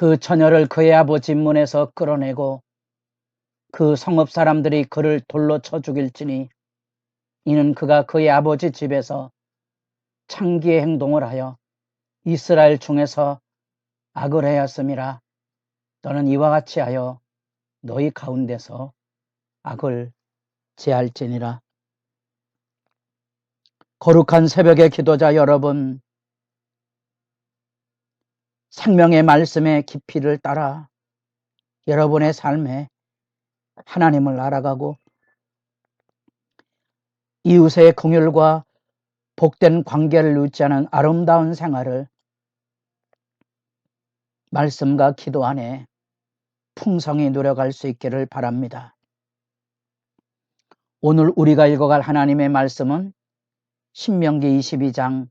그 처녀를 그의 아버지 문에서 끌어내고 그 성읍 사람들이 그를 돌로 쳐 죽일지니 이는 그가 그의 아버지 집에서 창기의 행동을 하여 이스라엘 중에서 악을 하였음이라. 너는 이와 같이 하여 너희 가운데서 악을 제할지니라. 거룩한 새벽의 기도자 여러분, 생명의 말씀의 깊이를 따라 여러분의 삶에 하나님을 알아가고 이웃의 긍휼과 복된 관계를 유지하는 아름다운 생활을 말씀과 기도 안에 풍성히 누려갈 수 있기를 바랍니다. 오늘 우리가 읽어갈 하나님의 말씀은 신명기 22장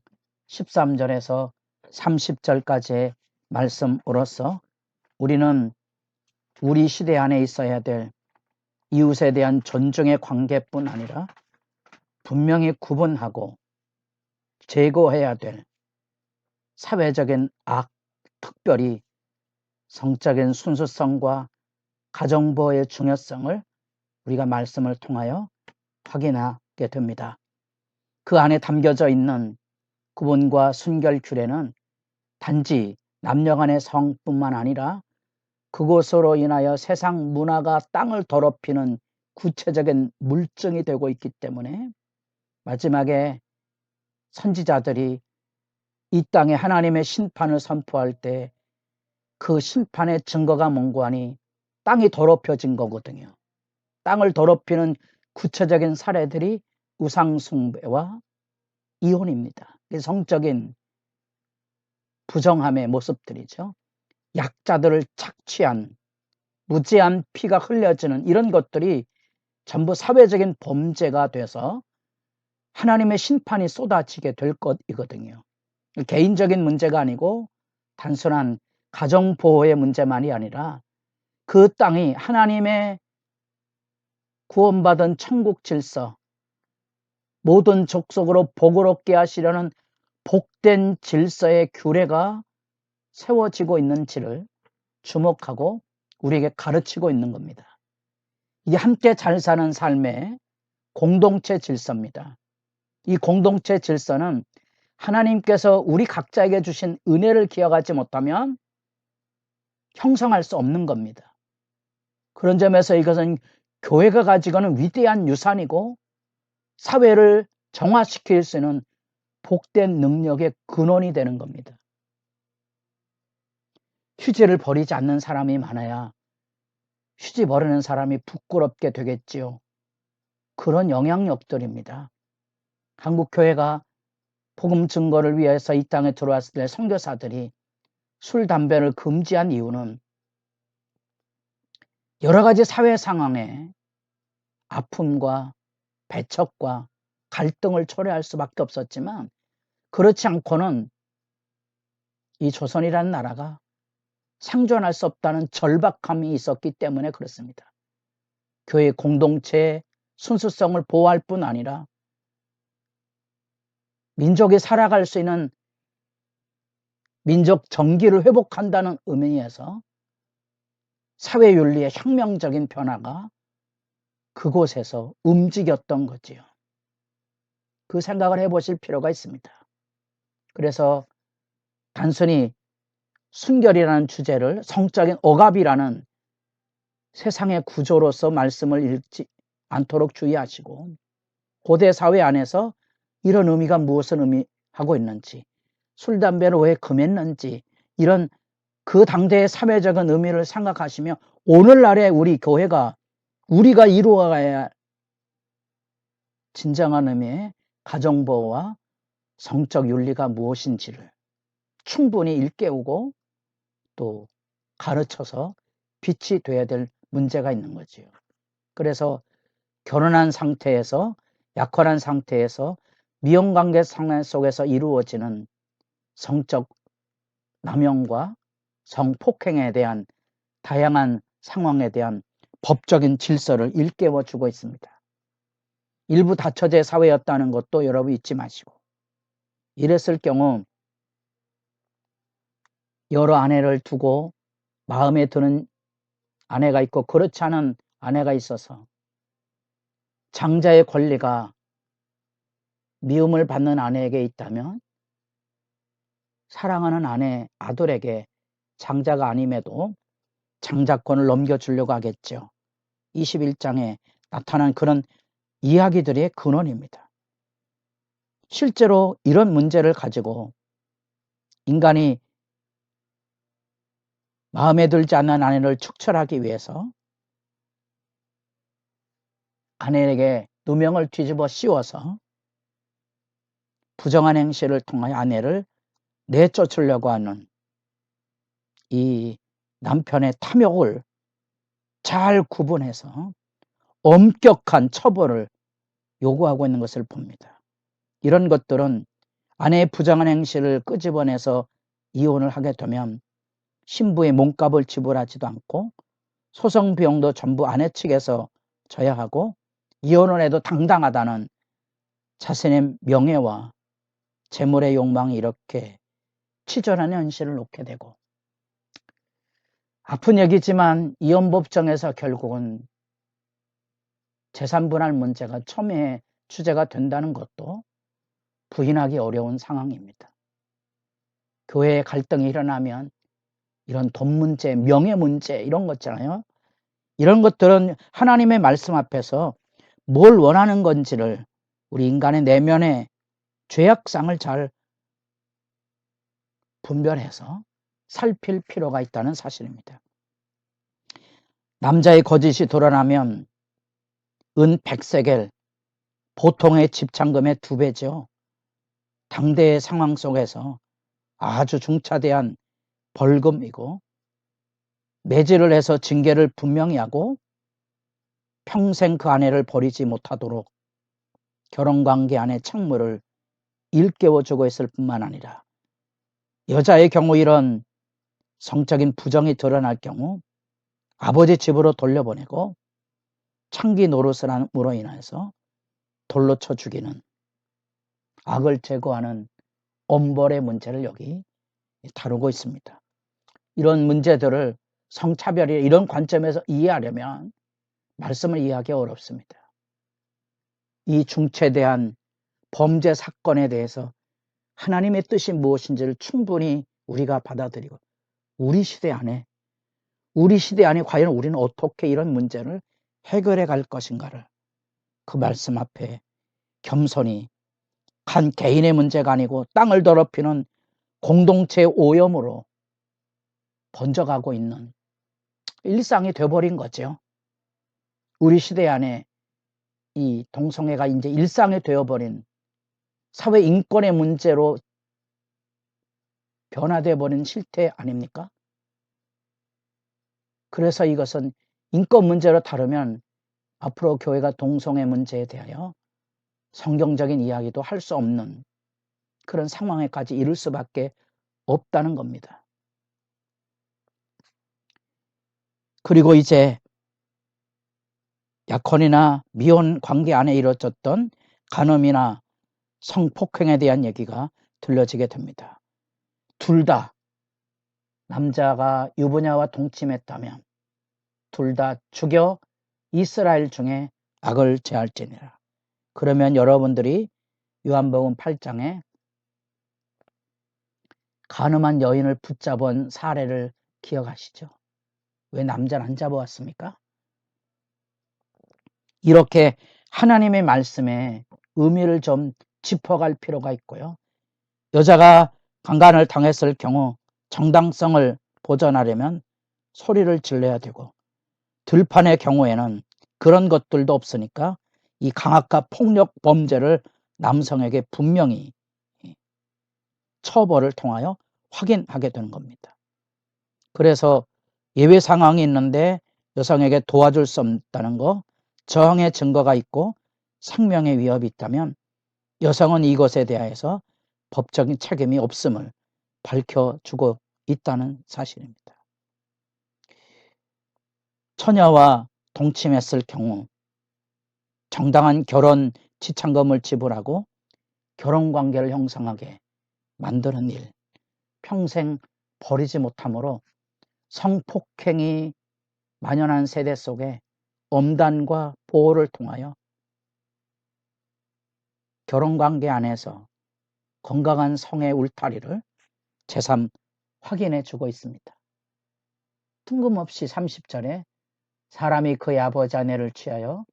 13절에서 30절까지의 말씀으로서 우리는 우리 시대 안에 있어야 될 이웃에 대한 존중의 관계뿐 아니라 분명히 구분하고 제거해야 될 사회적인 악, 특별히 성적인 순수성과 가정보호의 중요성을 우리가 말씀을 통하여 확인하게 됩니다. 그 안에 담겨져 있는 구분과 순결 규례는 단지 남녀 간의 성뿐만 아니라 그것으로 인하여 세상 문화가 땅을 더럽히는 구체적인 물증이 되고 있기 때문에 마지막에 선지자들이 이 땅에 하나님의 심판을 선포할 때 그 심판의 증거가 뭔고 하니 땅이 더럽혀진 거거든요. 땅을 더럽히는 구체적인 사례들이 우상숭배와 이혼입니다. 성적인 부정함의 모습들이죠. 약자들을 착취한 무지한 피가 흘려지는 이런 것들이 전부 사회적인 범죄가 돼서 하나님의 심판이 쏟아지게 될 것이거든요. 개인적인 문제가 아니고 단순한 가정보호의 문제만이 아니라 그 땅이 하나님의 구원받은 천국 질서, 모든 족속으로 복을 얻게 하시려는 복된 질서의 규례가 세워지고 있는지를 주목하고 우리에게 가르치고 있는 겁니다. 이게 함께 잘 사는 삶의 공동체 질서입니다. 이 공동체 질서는 하나님께서 우리 각자에게 주신 은혜를 기억하지 못하면 형성할 수 없는 겁니다. 그런 점에서 이것은 교회가 가지고는 위대한 유산이고 사회를 정화시킬 수 있는 복된 능력의 근원이 되는 겁니다. 휴지를 버리지 않는 사람이 많아야 휴지 버리는 사람이 부끄럽게 되겠지요. 그런 영향력들입니다. 한국교회가 복음 증거를 위해서 이 땅에 들어왔을 때 선교사들이 술, 담배를 금지한 이유는 여러 가지 사회 상황에 아픔과 배척과 갈등을 초래할 수밖에 없었지만 그렇지 않고는 이 조선이라는 나라가 생존할 수 없다는 절박함이 있었기 때문에 그렇습니다. 교회 공동체의 순수성을 보호할 뿐 아니라 민족이 살아갈 수 있는 민족 정기를 회복한다는 의미에서 사회윤리의 혁명적인 변화가 그곳에서 움직였던 거지요. 그 생각을 해보실 필요가 있습니다. 그래서 단순히 순결이라는 주제를 성적인 억압이라는 세상의 구조로서 말씀을 읽지 않도록 주의하시고 고대 사회 안에서 이런 의미가 무엇을 의미하고 있는지 술, 담배를 왜 금했는지 이런 그 당대의 사회적인 의미를 생각하시며 오늘날의 우리 교회가 우리가 이루어가야 할 진정한 의미의 가정보호와 성적 윤리가 무엇인지를 충분히 일깨우고 또 가르쳐서 빛이 돼야 될 문제가 있는 거지요. 그래서 결혼한 상태에서 약혼한 상태에서 미혼관계 상황 속에서 이루어지는 성적 남용과 성폭행에 대한 다양한 상황에 대한 법적인 질서를 일깨워 주고 있습니다. 일부 다처제 사회였다는 것도 여러분 잊지 마시고 이랬을 경우 여러 아내를 두고 마음에 드는 아내가 있고 그렇지 않은 아내가 있어서 장자의 권리가 미움을 받는 아내에게 있다면 사랑하는 아내, 아들에게 장자가 아님에도 장자권을 넘겨주려고 하겠죠. 21장에 나타난 그런 이야기들의 근원입니다. 실제로 이런 문제를 가지고 인간이 마음에 들지 않는 아내를 축출하기 위해서 아내에게 누명을 뒤집어 씌워서 부정한 행실을 통하여 아내를 내쫓으려고 하는 이 남편의 탐욕을 잘 구분해서 엄격한 처벌을 요구하고 있는 것을 봅니다. 이런 것들은 아내의 부정한 행실을 끄집어내서 이혼을 하게 되면 신부의 몸값을 지불하지도 않고 소송 비용도 전부 아내 측에서 져야 하고 이혼을 해도 당당하다는 자신의 명예와 재물의 욕망이 이렇게 치졸한 현실을 놓게 되고 아픈 얘기지만 이혼법정에서 결국은 재산분할 문제가 첨예의 주제가 된다는 것도 부인하기 어려운 상황입니다. 교회에 갈등이 일어나면 이런 돈 문제, 명예 문제 이런 거 있잖아요. 이런 것들은 하나님의 말씀 앞에서 뭘 원하는 건지를 우리 인간의 내면의 죄악상을 잘 분별해서 살필 필요가 있다는 사실입니다. 남자의 거짓이 드러나면 은 100세겔, 보통의 집창금의 2배죠. 당대의 상황 속에서 아주 중차대한 벌금이고 매질을 해서 징계를 분명히 하고 평생 그 아내를 버리지 못하도록 결혼관계 안의 책무를 일깨워주고 있을 뿐만 아니라 여자의 경우 이런 성적인 부정이 드러날 경우 아버지 집으로 돌려보내고 창기 노릇을 함으로 인해서 돌로 쳐 죽이는 악을 제거하는 엄벌의 문제를 여기 다루고 있습니다. 이런 문제들을 성차별이 이런 관점에서 이해하려면 말씀을 이해하기 어렵습니다. 이 중체대한 범죄 사건에 대해서 하나님의 뜻이 무엇인지를 충분히 우리가 받아들이고 우리 시대 안에 과연 우리는 어떻게 이런 문제를 해결해 갈 것인가를 그 말씀 앞에 겸손히 한 개인의 문제가 아니고 땅을 더럽히는 공동체의 오염으로 번져가고 있는 일상이 되어버린 거죠. 우리 시대 안에 이 동성애가 이제 일상이 되어버린 사회 인권의 문제로 변화되어 버린 실태 아닙니까? 그래서 이것은 인권 문제로 다루면 앞으로 교회가 동성애 문제에 대하여 성경적인 이야기도 할 수 없는 그런 상황에까지 이를 수밖에 없다는 겁니다. 그리고 이제 약혼이나 미혼 관계 안에 이루어졌던 간음이나 성폭행에 대한 얘기가 들려지게 됩니다. 둘 다 남자가 유부녀와 동침했다면 둘 다 죽여 이스라엘 중에 악을 제할지니라. 그러면 여러분들이 요한복음 8장에 간음한 여인을 붙잡은 사례를 기억하시죠? 왜 남자를 안 잡아왔습니까? 이렇게 하나님의 말씀에 의미를 좀 짚어갈 필요가 있고요. 여자가 강간을 당했을 경우 정당성을 보전하려면 소리를 질러야 되고 들판의 경우에는 그런 것들도 없으니까 이 강압과 폭력 범죄를 남성에게 분명히 처벌을 통하여 확인하게 되는 겁니다. 그래서 예외 상황이 있는데 여성에게 도와줄 수 없다는 거, 저항의 증거가 있고 생명의 위협이 있다면 여성은 이것에 대해서 법적인 책임이 없음을 밝혀주고 있다는 사실입니다. 처녀와 동침했을 경우 정당한 결혼 지참금을 지불하고 결혼관계를 형성하게 만드는 일, 평생 버리지 못하므로 성폭행이 만연한 세대 속에 엄단과 보호를 통하여 결혼관계 안에서 건강한 성의 울타리를 새삼 확인해 주고 있습니다. 뜬금없이 30절에 사람이 그의 아버지 아내를 취하여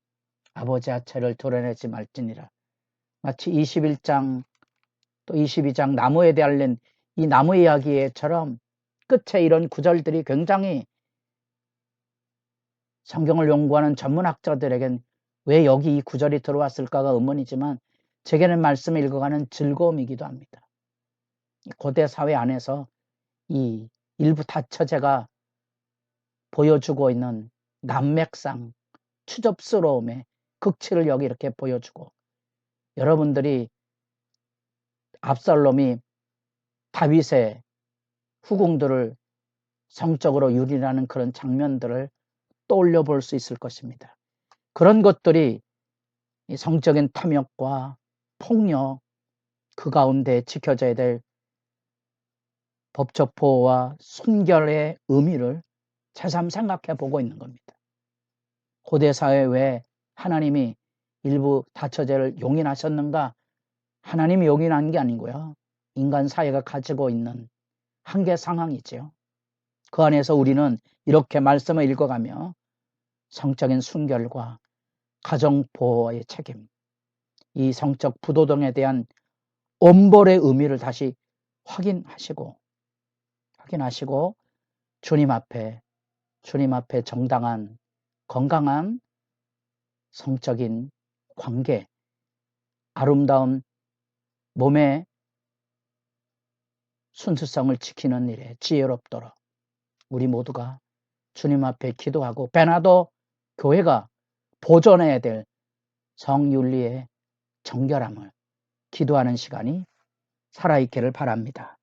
아버지 아처를 드러내지 말지니라. 마치 21장 또 22장 나무에 대한 이 나무 이야기처럼 끝에 이런 구절들이 굉장히 성경을 연구하는 전문학자들에겐 왜 여기 이 구절이 들어왔을까가 의문이지만 제게는 말씀을 읽어가는 즐거움이기도 합니다. 고대 사회 안에서 이 일부 다처제가 보여주고 있는 난맥상, 추접스러움의 극치를 여기 이렇게 보여주고, 여러분들이 압살롬이 다윗의 후궁들을 성적으로 유린하는 그런 장면들을 떠올려 볼 수 있을 것입니다. 그런 것들이 성적인 탐욕과 폭력, 그 가운데 지켜져야 될 법적 보호와 순결의 의미를 새삼 생각해 보고 있는 겁니다. 고대 사회에 왜 하나님이 일부 다처제를 용인하셨는가? 하나님이 용인한 게 아니고요. 인간 사회가 가지고 있는 한계 상황이죠. 그 안에서 우리는 이렇게 말씀을 읽어가며 성적인 순결과 가정 보호의 책임, 이 성적 부도덕에 대한 엄벌의 의미를 다시 확인하시고 주님 앞에 정당한 건강한 성적인 관계, 아름다운 몸의 순수성을 지키는 일에 지혜롭도록 우리 모두가 주님 앞에 기도하고, 배나도 교회가 보존해야 될 성윤리의 정결함을 기도하는 시간이 살아있기를 바랍니다.